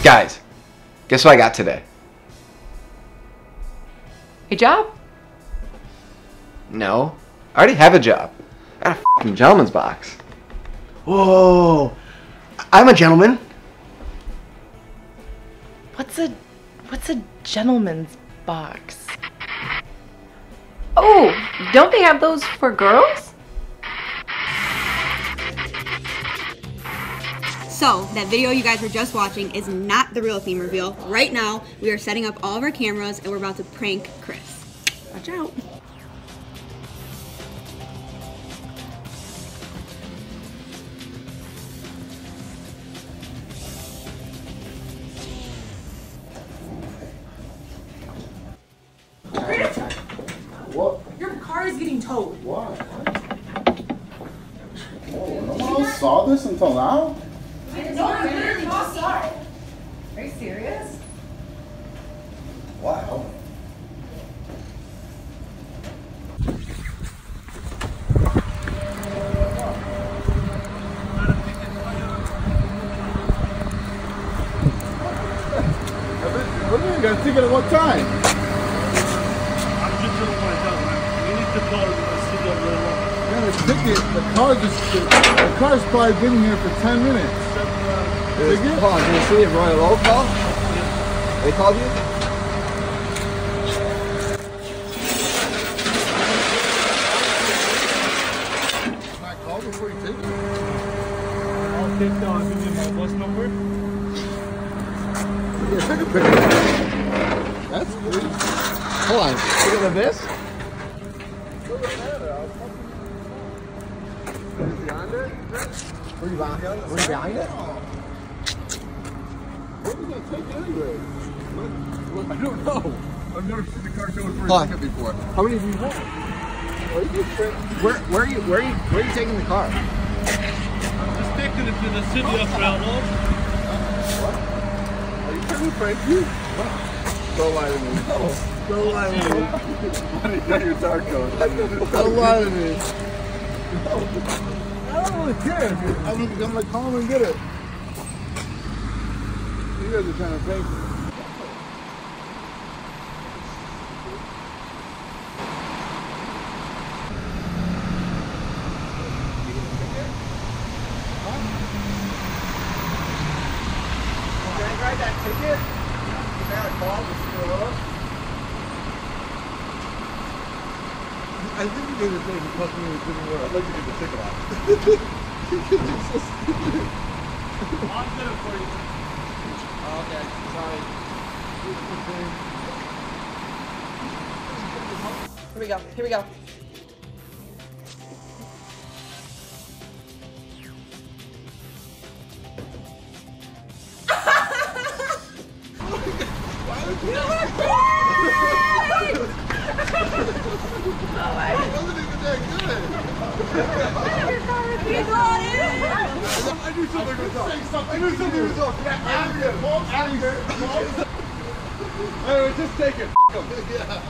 Guys, guess what I got today? A job? No, I already have a job. I got a fucking gentleman's box. Whoa, I'm a gentleman. What's a gentleman's box? Oh, don't they have those for girls? So, that video you guys were just watching is not the real theme reveal. Right now, we are setting up all of our cameras and we're about to prank Chris. Watch out. What? Your car is getting towed. Why? Oh, no one else saw this until now? No, I literally just saw it. Are you serious? Wow. What do you got a ticket at what time? I'm just trying to find out, man. We need to call the city of Little. Yeah, the ticket, the car's probably been here for 10 minutes. Ticket? Hold on, can you see if Royal Oak called? They called you? Can I call before you take it? I'll take down, I'll give you my bus number. Yeah, take a picture. That's good. Hold on, look at this. Were you behind it? Were you behind it? What was that take anyway? I don't know. I've never seen the car towed for Hold a on. ticket before. How many do you have? Where are you taking the car? I'm just taking it to the city of Railroad. Are you trying to prank you? Don't lie to me. No. Don't lie to me. Why did you get your tar code? Don't lie to me. No. I don't really care. I'm gonna call him and get it. You guys are trying to prank me. Can I grab that ticket? Can I call this I think you did the thing and fucking me didn't work. I'd like to get the ticket out. It's so stupid. I'll get it for you. Oh, okay, sorry. Here we go. Here we go. It wasn't even that good. I knew something was up. I knew something was up. Anyway, just take it. Yeah.